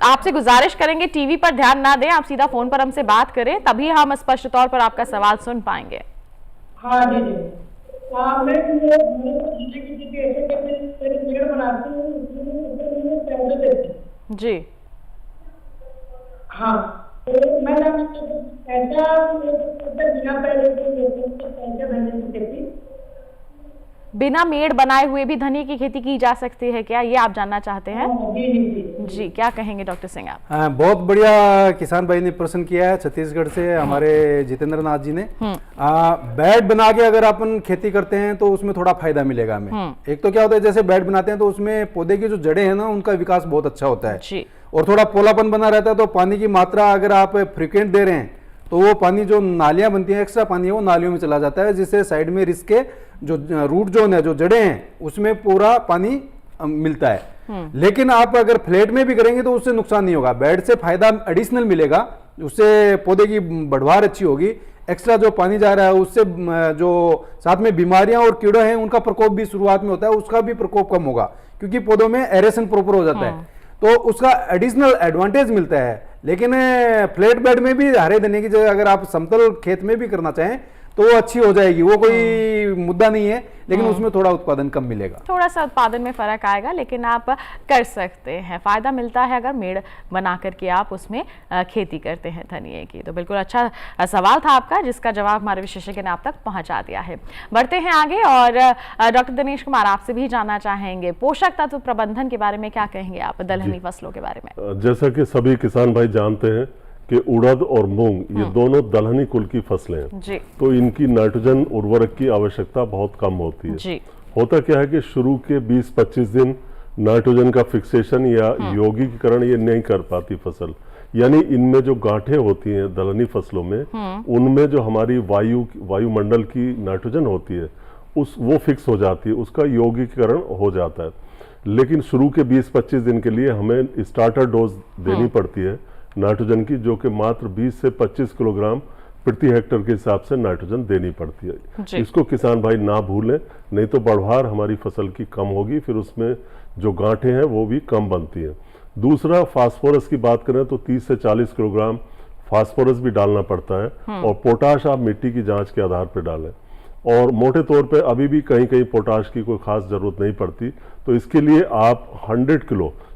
आपसे गुजारिश करेंगे टीवी पर ध्यान ना दें, आप सीधा फोन पर हमसे बात करें, तभी हम स्पष्ट तौर पर आपका सवाल सुन पाएंगे। हाँ जी जी, जी हाँ, तो मैं बिना मेड़ बनाए हुए भी धनिये की खेती की जा सकती है क्या, ये आप जानना चाहते हैं? जी, क्या कहेंगे डॉक्टर सिंह आप? बहुत बढ़िया किसान भाई ने प्रश्न किया है छत्तीसगढ़ से हमारे जितेंद्र नाथ जी ने। बेड बना के अगर अपन खेती करते हैं तो उसमें थोड़ा फायदा मिलेगा हमें। एक तो क्या होता है, जैसे बेड बनाते हैं तो उसमें पौधे की जो जड़ें हैं ना उनका विकास बहुत अच्छा होता है जी। और थोड़ा पोलापन बना रहता है, तो पानी की मात्रा अगर आप फ्रिक्वेंट दे रहे हैं तो वो पानी जो नालियां बनती हैं, एक्स्ट्रा पानी है वो नालियों में चला जाता है, जिससे साइड में रिस्क के जो रूट जोन है, जो जड़ें हैं, उसमें पूरा पानी मिलता है। लेकिन आप अगर फ्लैट में भी करेंगे तो उससे नुकसान नहीं होगा, बेड से फायदा एडिशनल मिलेगा, उससे पौधे की बढ़वार अच्छी होगी, एक्स्ट्रा जो पानी जा रहा है उससे जो साथ में बीमारियां और कीड़े हैं उनका प्रकोप भी शुरुआत में होता है, उसका भी प्रकोप कम होगा क्योंकि पौधों में एरेशन प्रॉपर हो जाता है, तो उसका एडिशनल एडवांटेज मिलता है। लेकिन फ्लैट बेड में भी हरे धनिये की जगह अगर आप समतल खेत में भी करना चाहें तो वो अच्छी हो जाएगी, वो कोई मुद्दा नहीं है, लेकिन उसमें थोड़ा उत्पादन कम मिलेगा, थोड़ा सा उत्पादन में फर्क आएगा, लेकिन आप कर सकते हैं, फायदा मिलता है अगर मेड़ बना करके आप उसमें खेती करते हैं धनिये की। तो बिल्कुल अच्छा सवाल था आपका, जिसका जवाब हमारे विशेषज्ञ ने आप तक पहुंचा दिया है। बढ़ते हैं आगे और डॉक्टर दिनेश कुमार आपसे भी जानना चाहेंगे पोषक तत्व प्रबंधन के बारे में, क्या कहेंगे आप दलहनी फसलों के बारे में? जैसा कि सभी किसान भाई जानते हैं कि उड़द और मूंग ये दोनों दलहनी कुल की फसलें हैं जी। तो इनकी नाइट्रोजन उर्वरक की आवश्यकता बहुत कम होती है जी। होता क्या है कि शुरू के 20-25 दिन नाइट्रोजन का फिक्सेशन या यौगिकीकरण ये नहीं कर पाती फसल, यानी इनमें जो गांठें होती हैं दलहनी फसलों में उनमें जो हमारी वायुमंडल की नाइट्रोजन होती है वो फिक्स हो जाती है, उसका यौगिकीकरण हो जाता है। लेकिन शुरू के 20-25 दिन के लिए हमें स्टार्टर डोज देनी पड़ती है नाइट्रोजन की, जो कि मात्र 20 से 25 किलोग्राम प्रति हेक्टेयर के हिसाब से नाइट्रोजन देनी पड़ती है। इसको किसान भाई ना भूलें, नहीं तो बढ़वार हमारी फसल की कम होगी, फिर उसमें जो गांठें हैं वो भी कम बनती हैं। दूसरा, फास्फोरस की बात करें तो 30 से 40 किलोग्राम फास्फोरस भी डालना पड़ता है और पोटाश आप मिट्टी की जांच के आधार पर डालें, और मोटे तौर पे अभी भी कहीं कहीं पोटाश की कोई खास जरूरत नहीं पड़ती, तो इसके लिए आप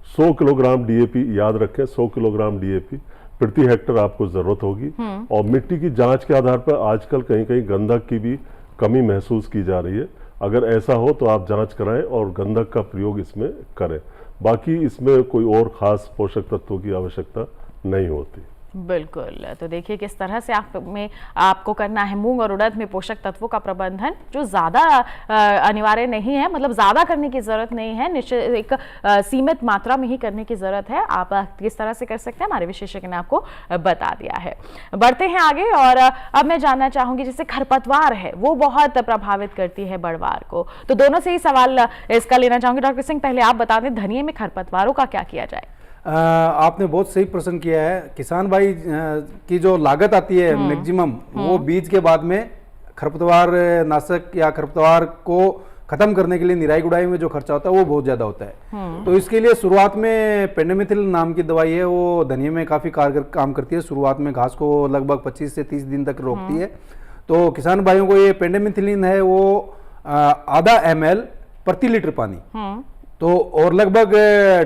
100 किलोग्राम डीएपी, याद रखें 100 किलोग्राम डीएपी प्रति हेक्टर आपको जरूरत होगी। और मिट्टी की जांच के आधार पर आजकल कहीं कहीं गंधक की भी कमी महसूस की जा रही है, अगर ऐसा हो तो आप जांच कराएं और गंधक का प्रयोग इसमें करें, बाकी इसमें कोई और खास पोषक तत्वों की आवश्यकता नहीं होती। बिल्कुल, तो देखिए किस तरह से आपको करना है मूंग और उड़द में पोषक तत्वों का प्रबंधन, जो ज़्यादा अनिवार्य नहीं है, मतलब ज़्यादा करने की ज़रूरत नहीं है, निश्चित एक सीमित मात्रा में ही करने की ज़रूरत है। आप किस तरह से कर सकते हैं हमारे विशेषज्ञ ने आपको बता दिया है। बढ़ते हैं आगे और अब मैं जानना चाहूँगी, जैसे खरपतवार है वो बहुत प्रभावित करती है बढ़वार को, तो दोनों से ही सवाल इसका लेना चाहूँगी। डॉक्टर सिंह, पहले आप बता दें धनिये में खरपतवारों का क्या किया जाए? आपने बहुत सही प्रश्न किया है। किसान भाई की जो लागत आती है मैक्सिमम वो बीज के बाद में खरपतवार नाशक या खरपतवार को खत्म करने के लिए निराई गुड़ाई में जो खर्चा होता है वो बहुत ज्यादा होता है। तो इसके लिए शुरुआत में पेंडेमिथिल नाम की दवाई है, वो धनिये में काफी कारगर काम करती है। शुरुआत में घास को लगभग 25 से 30 दिन तक रोकती है। तो किसान भाइयों को ये पेंडेमिथिलिन है वो आधा ml प्रति लीटर पानी, तो और लगभग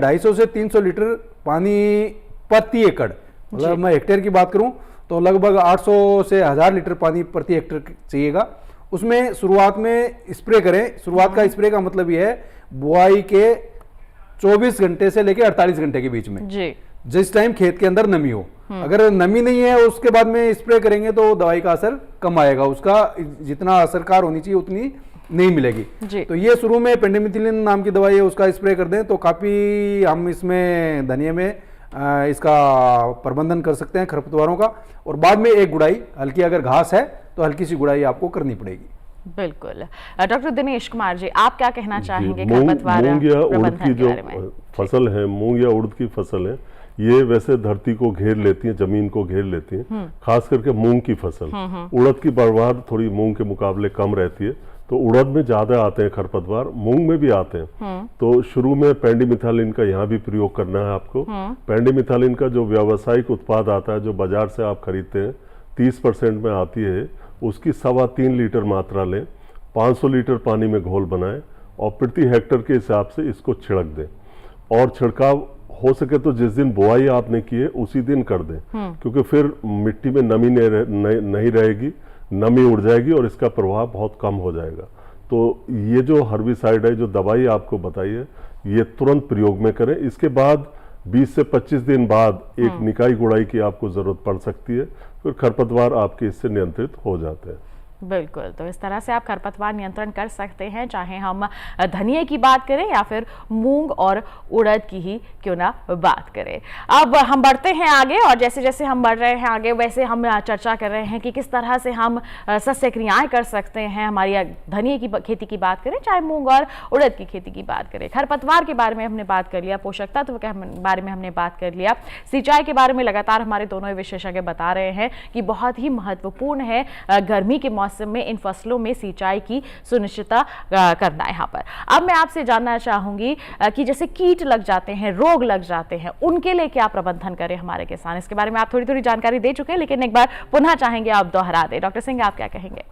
250 से 300 लीटर पानी प्रति एकड़, मतलब मैं हेक्टेयर की बात करूं तो लगभग 800 से 1000 लीटर पानी प्रति हेक्टेयर चाहिएगा। उसमें शुरुआत में स्प्रे करें। शुरुआत का स्प्रे का मतलब यह है बुआई के 24 घंटे से लेकर 48 घंटे के बीच में जी। जिस टाइम खेत के अंदर नमी हो। अगर नमी नहीं है उसके बाद में स्प्रे करेंगे तो दवाई का असर कम आएगा, उसका जितना असरकार होनी चाहिए उतनी नहीं मिलेगी। तो ये शुरू में पेंडेमिथिलिन नाम की दवाई है, उसका स्प्रे कर दें तो काफी हम इसमें धनिये में इसका प्रबंधन कर सकते हैं खरपतवारों का। और बाद में एक गुड़ाई हल्की, अगर घास है तो हल्की सी गुड़ाई आपको करनी पड़ेगी। बिल्कुल। डॉक्टर दिनेश कुमार जी, आप क्या कहना चाहेंगे खरपतवार मूंग या उड़द की जो फसल है, मूंग या उड़द की फसल है, ये वैसे धरती को घेर लेती है, जमीन को घेर लेती है, खास करके मूंग की फसल। उड़द की पैदावार थोड़ी मूंग के मुकाबले कम रहती है, तो उड़द में ज्यादा आते हैं खरपतवार, मूंग में भी आते हैं। तो शुरू में पेंडिमिथालिन का यहाँ भी प्रयोग करना है आपको। पेंडिमिथालिन का जो व्यावसायिक उत्पाद आता है, जो बाजार से आप खरीदते हैं, 30% में आती है, उसकी 3.25 लीटर मात्रा लें, 500 लीटर पानी में घोल बनाएं और प्रति हेक्टर के हिसाब से इसको छिड़क दें। और छिड़काव हो सके तो जिस दिन बुआई आपने की है उसी दिन कर दें, क्योंकि फिर मिट्टी में नमी नहीं रहेगी, नमी उड़ जाएगी और इसका प्रभाव बहुत कम हो जाएगा। तो ये जो हर्बिसाइड है, जो दवाई आपको बताई है, ये तुरंत प्रयोग में करें। इसके बाद 20 से 25 दिन बाद एक निकाई गुड़ाई की आपको जरूरत पड़ सकती है, फिर खरपतवार आपके इससे नियंत्रित हो जाते हैं। बिल्कुल। तो इस तरह से आप खरपतवार नियंत्रण कर सकते हैं, चाहे हम धनिये की बात करें या फिर मूंग और उड़द की ही क्यों ना बात करें। अब हम बढ़ते हैं आगे, और जैसे जैसे हम बढ़ रहे हैं आगे वैसे हम चर्चा कर रहे हैं कि किस तरह से हम सस्य क्रियाएं कर सकते हैं। हमारी धनिये की खेती की बात करें, चाहे मूंग और उड़द की खेती की बात करें, खरपतवार के बारे में हमने बात कर लिया, पोषक तत्व के बारे में हमने बात कर लिया, सिंचाई के बारे में लगातार हमारे दोनों विशेषज्ञ बता रहे हैं कि बहुत ही महत्वपूर्ण है गर्मी के में इन फसलों में सिंचाई की सुनिश्चितता करना है। यहाँ पर अब मैं आपसे जानना चाहूंगी कि जैसे कीट लग जाते हैं, रोग लग जाते हैं, उनके लिए क्या प्रबंधन करें हमारे किसान। इसके बारे में आप थोड़ी थोड़ी जानकारी दे चुके हैं, लेकिन एक बार पुनः चाहेंगे आप दोहरा दें। डॉक्टर सिंह, आप क्या कहेंगे?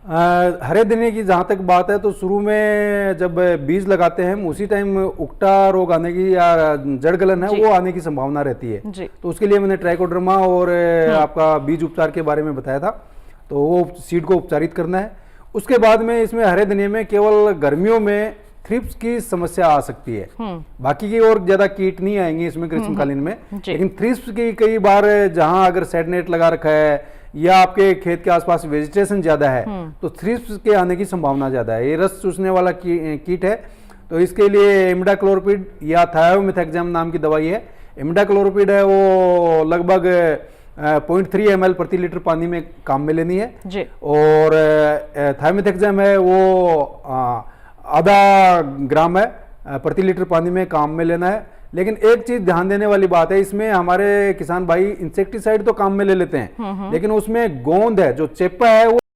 हरे धनिये की जहां तक बात है तो शुरू में जब बीज लगाते हैं उसी टाइम उकटा रोग आने की या जड़ गलन है वो आने की संभावना रहती है। तो उसके लिए मैंने ट्राइकोडर्मा और आपका बीज उपचार के बारे में बताया था, तो वो सीड को उपचारित करना है। उसके बाद में इसमें हरे धनिये में केवल गर्मियों में थ्रिप्स की समस्या आ सकती है, बाकी की और ज्यादा कीट नहीं आएंगे इसमें ग्रीष्मकालीन में, लेकिन थ्रिप्स की कई बार जहां अगर सेड नेट लगा रखा है या आपके खेत के आसपास वेजिटेशन ज्यादा है तो थ्रिप्स के आने की संभावना ज्यादा है। ये रस चूसने वाला कीट है, तो इसके लिए इमिडाक्लोरोपिड या थायोमिथेक्साम नाम की दवाई है। इमिडाक्लोरोपिड है वो लगभग 0.3 ml प्रति लीटर पानी में काम में लेनी है जी। और थायोमिथेक्साम है वो आधा ग्राम है प्रति लीटर पानी में काम में लेना है। लेकिन एक चीज ध्यान देने वाली बात है, इसमें हमारे किसान भाई इंसेक्टिसाइड तो काम में ले लेते हैं, लेकिन उसमें गोंद है, जो चेपा है वो